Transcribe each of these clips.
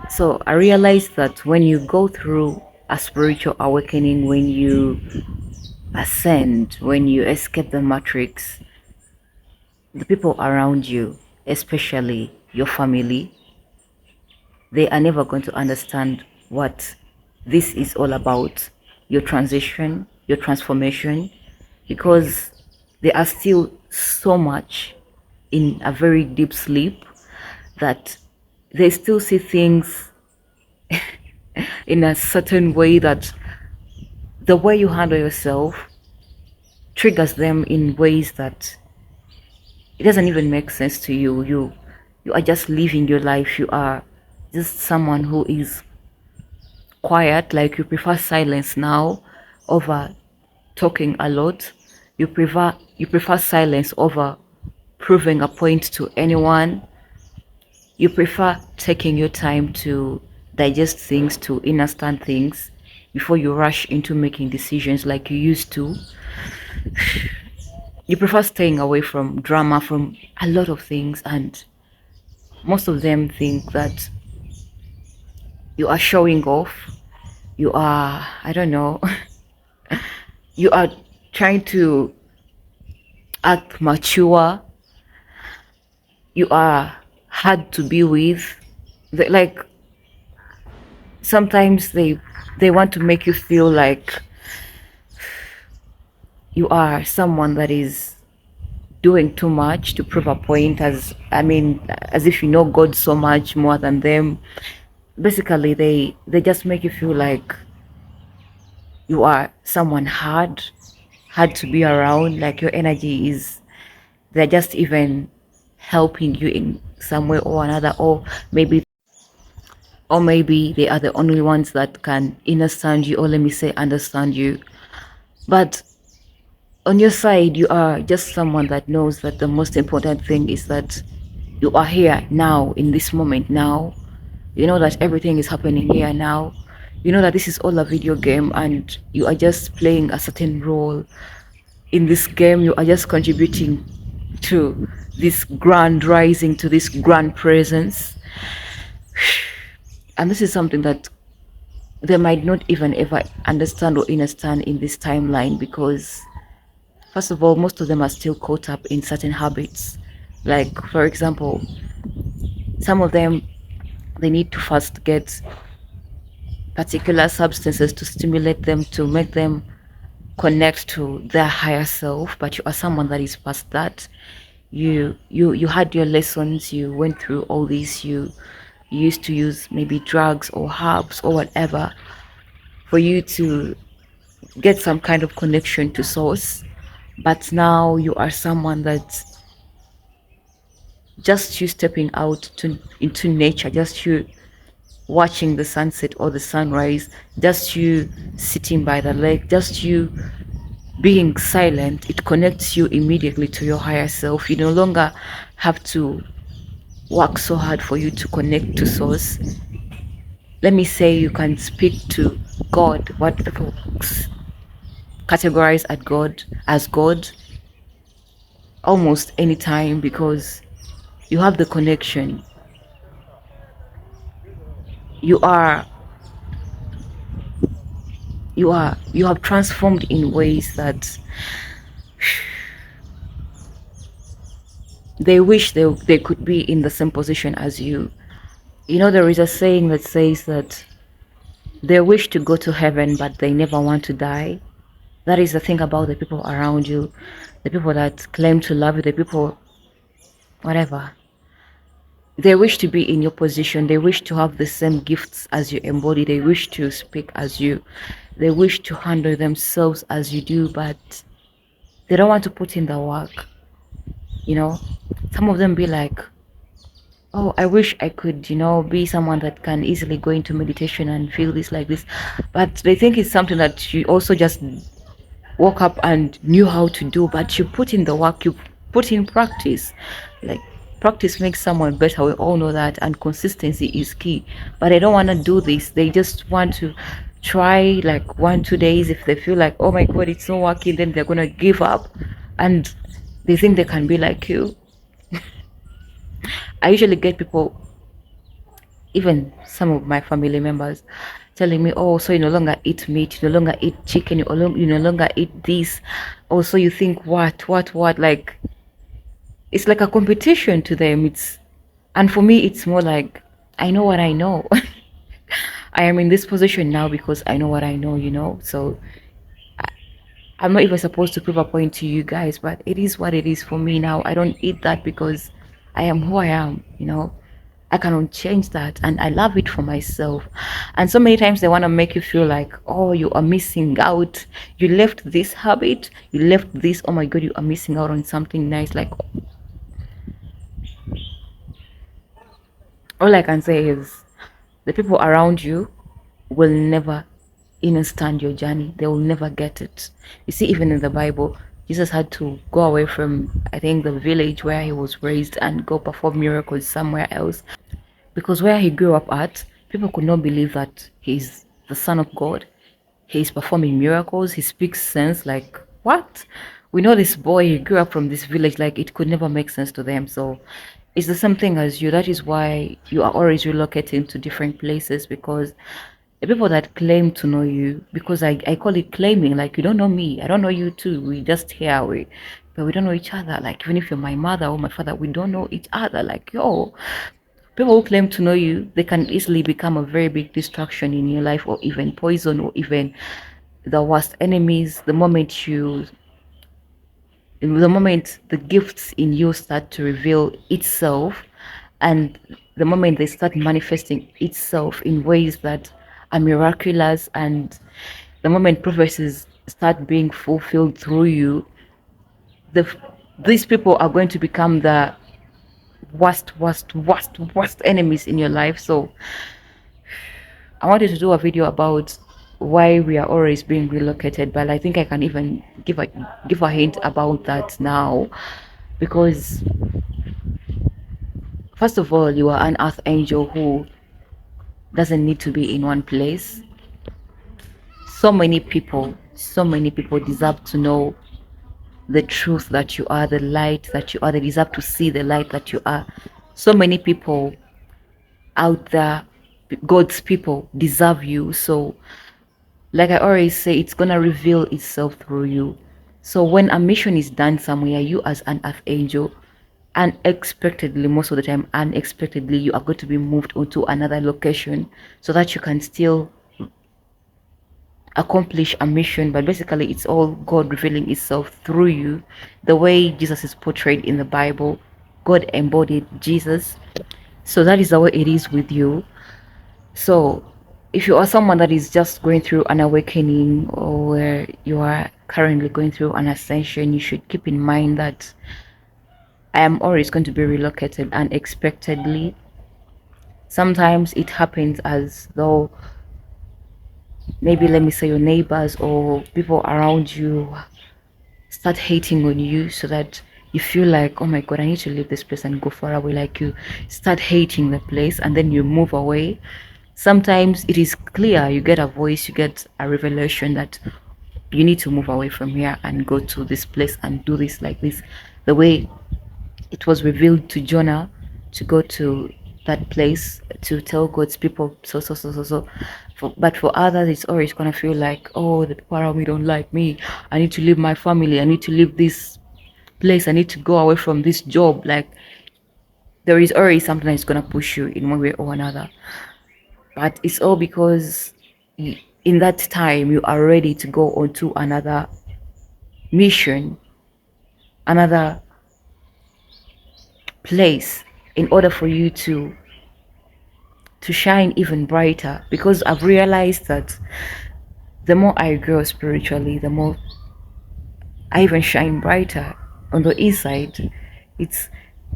So I realized that when you go through a spiritual awakening, when you ascend, when you escape the matrix, the people around you, especially your family, they are never going to understand what this is all about, your transition, your transformation, because they are still so much in a very deep sleep that they still see things in a certain way, that the way you handle yourself triggers them in ways that it doesn't even make sense to you. You are just living your life. You are just someone who is quiet, like you prefer silence now over talking a lot. You prefer silence over proving a point to anyone. You prefer taking your time to digest things, to understand things before you rush into making decisions like you used to. You prefer staying away from drama, from a lot of things, and most of them think that you are showing off. You are, I don't know, you are trying to act mature. You are hard to be with. Like sometimes they want to make you feel like you are someone that is doing too much to prove a point, as if you know God so much more than them. Basically, they just make you feel like you are someone hard to be around, like your energy is, they're just even helping you in some way or another, or maybe they are the only ones that can understand you, or let me say understand you. But on your side, you are just someone that knows that the most important thing is that you are here now, in this moment now. You know that everything is happening here now. You know that this is all a video game and you are just playing a certain role in this game. You are just contributing to this grand rising, to this grand presence. And this is something that they might not even ever understand or understand in this timeline, because first of all, most of them are still caught up in certain habits. Like, for example, some of them, they need to first get particular substances to stimulate them, to make them connect to their higher self. But you are someone that is past that. You had your lessons, you went through all this, you used to use maybe drugs or herbs or whatever for you to get some kind of connection to source. But now you are someone that, just you stepping out into nature, just you watching the sunset or the sunrise, just you sitting by the lake, just you being silent, it connects you immediately to your higher self. You no longer have to work so hard for you to connect to source. Let me say you can speak to God, what people categorize as God almost anytime, because you have the connection. You are you have transformed in ways that they wish they could be in the same position as you. You know, there is a saying that says that they wish to go to heaven but they never want to die. That is the thing about the people around you, the people that claim to love you, the people, whatever. They wish to be in your position. They wish to have the same gifts as you embody. They wish to speak as you. They wish to handle themselves as you do, but they don't want to put in the work. You know, some of them be like, oh, I wish I could, be someone that can easily go into meditation and feel this like this. But they think it's something that you also just woke up and knew how to do, but you put in the work, you put in practice. Like, practice makes someone better, we all know that, and consistency is key. But they don't want to do this. They just want to try like 1-2 days. If they feel like, oh my god, it's not working, then they're gonna give up, and they think they can be like you. I usually get people even some of my family members telling me, oh, so you no longer eat meat, you no longer eat chicken, you no longer eat this. Also, you think what? Like, it's like a competition to them. And for me, it's more like, I know what I know. I am in this position now because I know what I know. So I'm not even supposed to prove a point to you guys, but it is what it is for me now. I don't eat that because I am who I am. I cannot change that, and I love it for myself. And so many times they want to make you feel like, oh, you are missing out. You left this habit, you left this. Oh my God, you are missing out on something nice. Like, all I can say is the people around you will never understand your journey. They will never get it. You see, even in the Bible, Jesus had to go away from, I think, the village where he was raised and go perform miracles somewhere else, because where he grew up at, people could not believe that he's the Son of God. He's performing miracles. He speaks sense. Like, what? We know this boy, he grew up from this village. Like, it could never make sense to them. So it's the same thing as you. That is why you are always relocating to different places, because the people that claim to know you, because I call it claiming, like, you don't know me, I don't know you too. We just here, but we don't know each other. Like, even if you're my mother or my father, we don't know each other. Like, yo, people who claim to know you, they can easily become a very big distraction in your life, or even poison, or even the worst enemies. The moment the gifts in you start to reveal itself, and the moment they start manifesting itself in ways that are miraculous, and the moment prophecies start being fulfilled through you, the these people are going to become the worst enemies in your life. So I wanted to do a video about why we are always being relocated, but I think I can even give a hint about that now, because first of all, you are an earth angel who doesn't need to be in one place. So many people deserve to know the truth that you are, the light that you are. They deserve to see the light that you are. So many people out there, God's people, deserve you. So, like I always say, it's gonna reveal itself through you. So when a mission is done somewhere, you as an earth angel, unexpectedly, most of the time unexpectedly, you are going to be moved onto another location so that you can still accomplish a mission. But basically, it's all God revealing itself through you. The way Jesus is portrayed in the Bible, God embodied Jesus. So that is the way it is with you. So if you are someone that is just going through an awakening, or where you are currently going through an ascension, you should keep in mind that I am always going to be relocated unexpectedly. Sometimes it happens as though, maybe, let me say, your neighbors or people around you start hating on you, so that you feel like, oh my God, I need to leave this place and go far away. Like, you start hating the place and then you move away. Sometimes it is clear, you get a voice, you get a revelation that you need to move away from here and go to this place and do this like this, the way it was revealed to Jonah, to go to that place to tell God's people so. But for others, it's always gonna feel like, oh, the people around me don't like me. I need to leave my family. I need to leave this place. I need to go away from this job. Like, there is always something that's gonna push you in one way or another. But it's all because in that time you are ready to go on to another mission, another place, in order for you to shine even brighter. Because I've realized that the more I grow spiritually, the more I even shine brighter on the inside. It's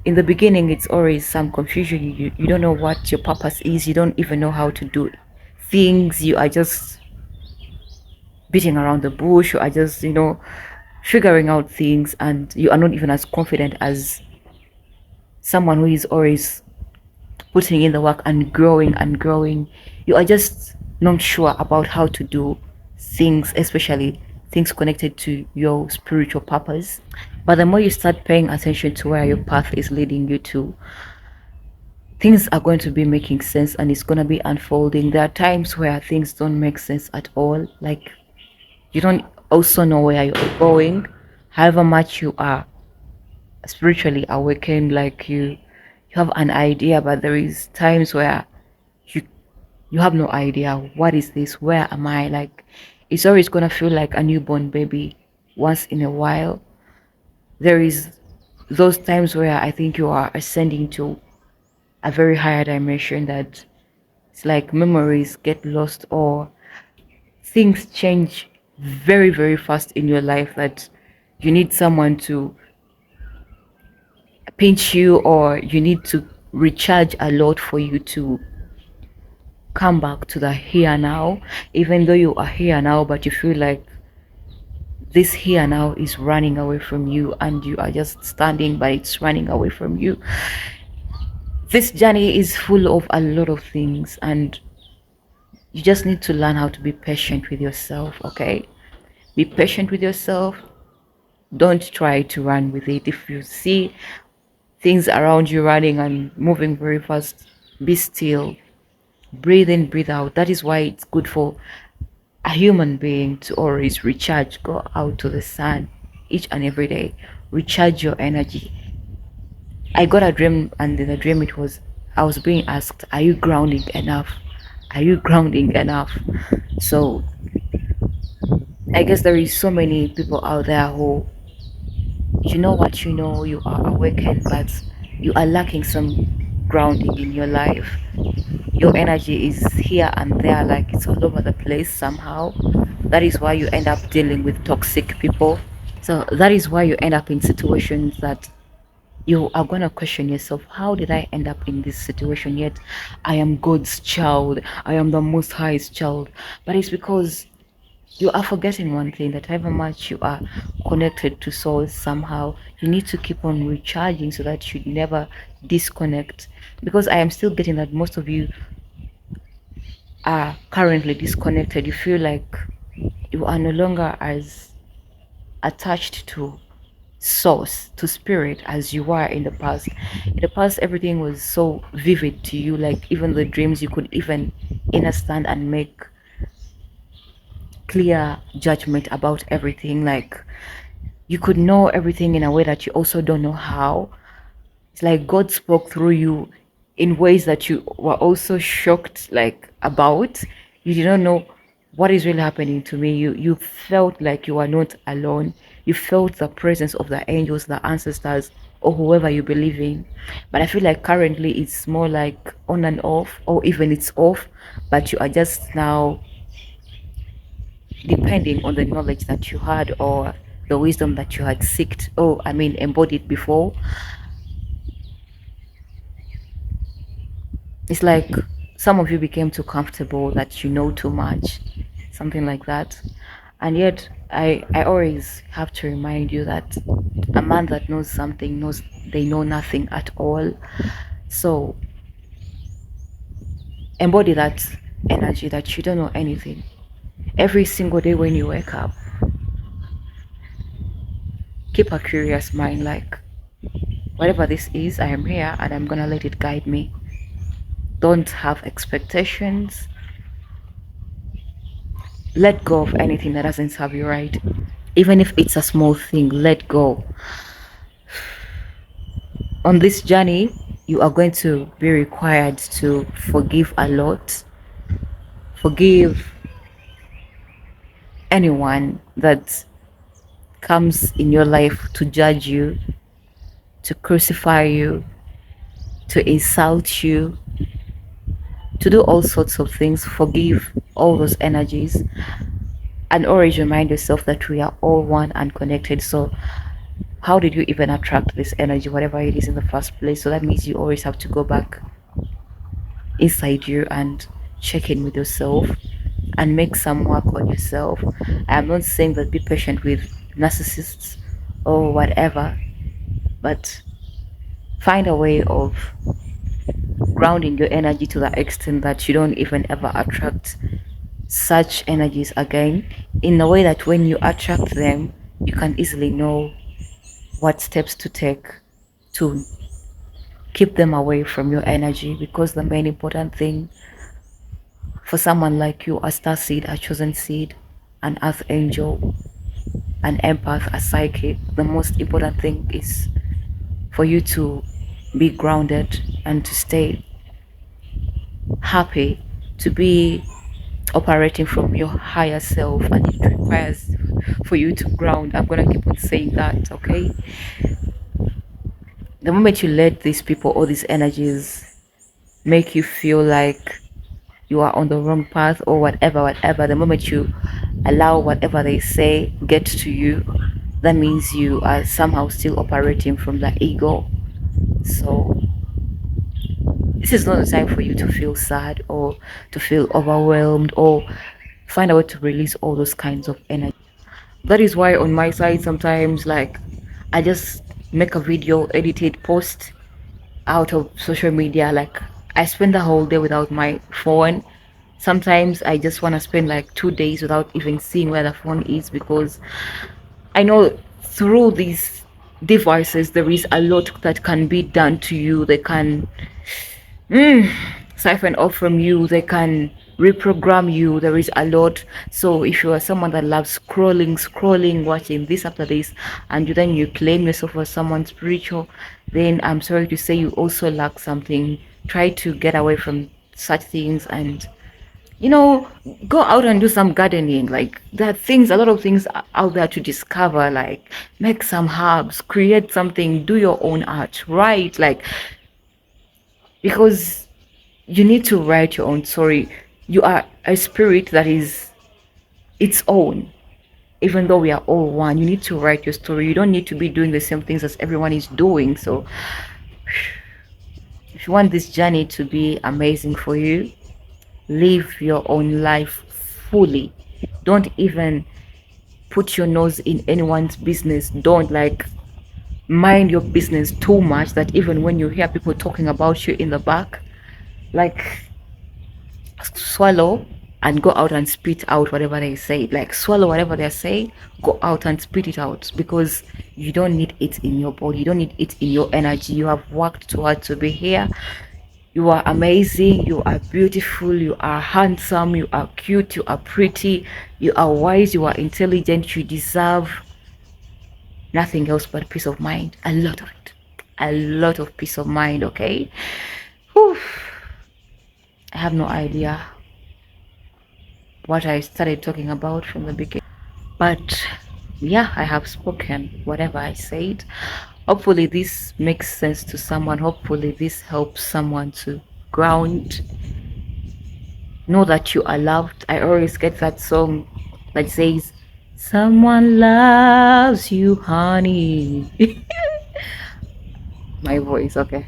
in the beginning, it's always some confusion. You don't know what your purpose is. You don't even know how to do things. You are just beating around the bush. You are just, figuring out things, and you are not even as confident as someone who is always putting in the work and growing and growing. You are just not sure about how to do things, especially things connected to your spiritual purpose. But the more you start paying attention to where your path is leading you to, things are going to be making sense and it's going to be unfolding. There are times where things don't make sense at all, like you don't also know where you're going, however much you are spiritually awakened, like you have an idea, but there is times where you you have no idea what is this, where am I, like it's always going to feel like a newborn baby once in a while. There is those times where I think you are ascending to a very higher dimension, that it's like memories get lost or things change very very fast in your life, that you need someone to pinch you, or you need to recharge a lot for you to come back to the here now, even though you are here now but you feel like this here now is running away from you and you are just standing but it's running away from you. This journey is full of a lot of things, and you just need to learn how to be patient with yourself. Okay, be patient with yourself. Don't try to run with it. If you see things around you running and moving very fast, be still, breathe in, breathe out. That is why it's good for a human being to always recharge. Go out to the sun each and every day, recharge your energy. I got a dream, and in the dream it was, I was being asked, are you grounding enough, are you grounding enough? So I guess there is so many people out there who, you know what, you know you are awakened, but you are lacking some grounding in your life. Your energy is here and there, like it's all over the place somehow. That is why you end up dealing with toxic people. So that is why you end up in situations that you are going to question yourself, how did I end up in this situation, yet I am God's child, I am the most highest child? But it's because you are forgetting one thing, that however much you are connected to source somehow, you need to keep on recharging so that you never disconnect. Because I am still getting that most of you are currently disconnected. You feel like you are no longer as attached to source, to spirit, as you were in the past. In the past, everything was so vivid to you, like even the dreams, you could even understand and make clear judgment about everything. Like you could know everything in a way that you also don't know how. It's like God spoke through you in ways that you were also shocked, like about. You didn't know what is really happening to me. You felt like you are not alone. You felt the presence of the angels, the ancestors, or whoever you believe in. But I feel like currently it's more like on and off, or even it's off, but you are just now depending on the knowledge that you had, or the wisdom that you had seeked, or I mean embodied before. It's like some of you became too comfortable, that you know too much, something like that. And yet I always have to remind you that a man that knows something knows they know nothing at all. So embody that energy, that you don't know anything. Every single day when you wake up, keep a curious mind, like whatever this is, I am here and I'm gonna let it guide me. Don't have expectations. Let go of anything that doesn't serve you right. Even if it's a small thing, let go. On this journey, you are going to be required to forgive a lot. Forgive anyone that comes in your life to judge you, to crucify you, to insult you, to do all sorts of things. Forgive all those energies, and always remind yourself that we are all one and connected. So how did you even attract this energy, whatever it is, in the first place? So that means you always have to go back inside you and check in with yourself and make some work on yourself. I'm not saying that be patient with narcissists or whatever, but find a way of grounding your energy to the extent that you don't even ever attract such energies again, in a way that when you attract them, you can easily know what steps to take to keep them away from your energy, because the main important thing for someone like you, a star seed, a chosen seed, an earth angel, an empath, a psychic, the most important thing is for you to be grounded and to stay happy, to be operating from your higher self, and it requires for you to ground. I'm gonna keep on saying that, okay? The moment you let these people or these energies make you feel like you are on the wrong path or whatever, the moment you allow whatever they say get to you, that means you are somehow still operating from the ego. So this is not the time for you to feel sad or to feel overwhelmed or find a way to release all those kinds of energy. That is why on my side sometimes, like, I just make a video, edited, post out of social media. Like, I spend the whole day without my phone. Sometimes I just want to spend like 2 days without even seeing where the phone is, because I know through these devices there is a lot that can be done to you. They can siphon off from you, they can reprogram you. There is a lot. So if you are someone that loves scrolling, watching this after this, and then you claim yourself as someone spiritual, then I'm sorry to say you also lack something. Try to get away from such things and, you know, go out and do some gardening. Like, there are things, a lot of things out there to discover. Like, make some herbs, create something, do your own art, write. Like, because you need to write your own story. You are a spirit that is its own. Even though we are all one, you need to write your story. You don't need to be doing the same things as everyone is doing. So if you want this journey to be amazing for you, live your own life fully. Don't even put your nose in anyone's business. Don't, like, mind your business too much that even when you hear people talking about you in the back, like, swallow and go out and spit out whatever they say. Like, swallow whatever they're saying, go out and spit it out, because you don't need it in your body, you don't need it in your energy. You have worked too hard to be here. You are amazing, you are beautiful, you are handsome, you are cute, you are pretty, you are wise, you are intelligent. You deserve nothing else but peace of mind. A lot of it, a lot of peace of mind, okay? Whew. I have no idea what I started talking about from the beginning, but yeah, I have spoken whatever I said. Hopefully this makes sense to someone. Hopefully this helps someone to ground, know that you are loved. I always get that song that says, someone loves you, honey. My voice, okay?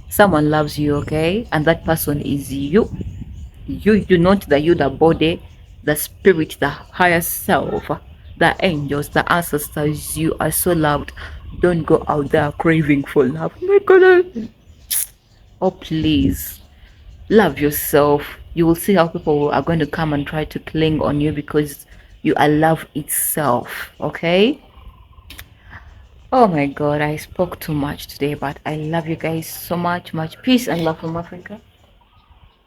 Someone loves you, okay? And that person is you. You, not the you, the body, the spirit, the higher self, the angels, the ancestors. You are so loved. Don't go out there craving for love. Oh my god. Oh, please love yourself. You will see how people are going to come and try to cling on you, because you are love itself, okay? Oh my god, I spoke too much today, but I love you guys so much peace and love from Africa.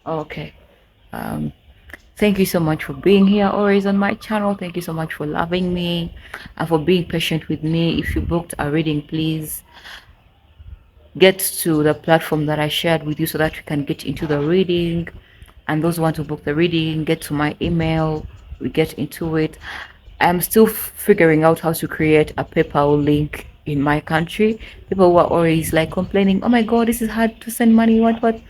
Okay. um Thank you so much for being here always on my channel. Thank you so much for loving me and for being patient with me. If you booked a reading, please get to the platform that I shared with you so that you can get into the reading. And those who want to book the reading, get to my email, we get into it. I'm still figuring out how to create a PayPal link in my country. People were always like complaining, oh my god, this is hard to send money, what.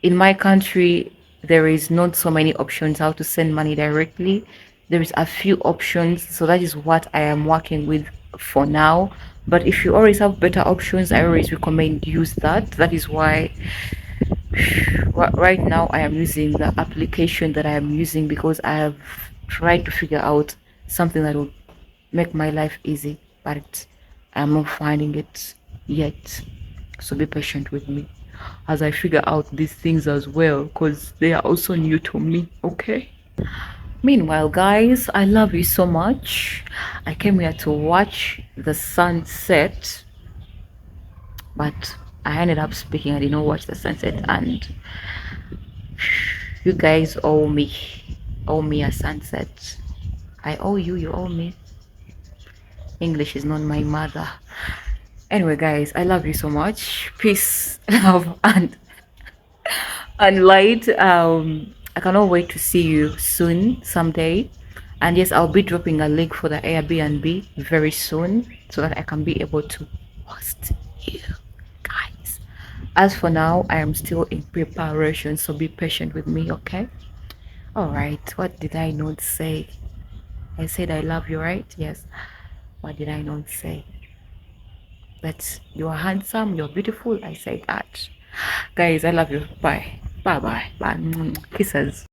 In my country, there is not so many options how to send money directly. There is a few options, so that is what I am working with for now. But if you always have better options, I always recommend use that. That is why right now I am using the application that I am using, because I have tried to figure out something that will make my life easy, but I'm not finding it yet. So be patient with me as I figure out these things as well, because they are also new to me, okay? Meanwhile, guys, I love you so much. I came here to watch the sunset, but I ended up speaking. I did not watch the sunset, and you guys owe me a sunset. I owe you, you owe me. English is not my mother. Anyway, guys, I love you so much. Peace, love, and light. I cannot wait to see you soon, someday. And yes, I'll be dropping a link for the Airbnb very soon so that I can be able to host you guys. As for now, I am still in preparation, so be patient with me, okay? All right, what did I not say? I said I love you, right? Yes. What did I not say? That you are handsome, you're beautiful. I said that. Guys, I love you. Bye. Bye bye. Bye. Kisses.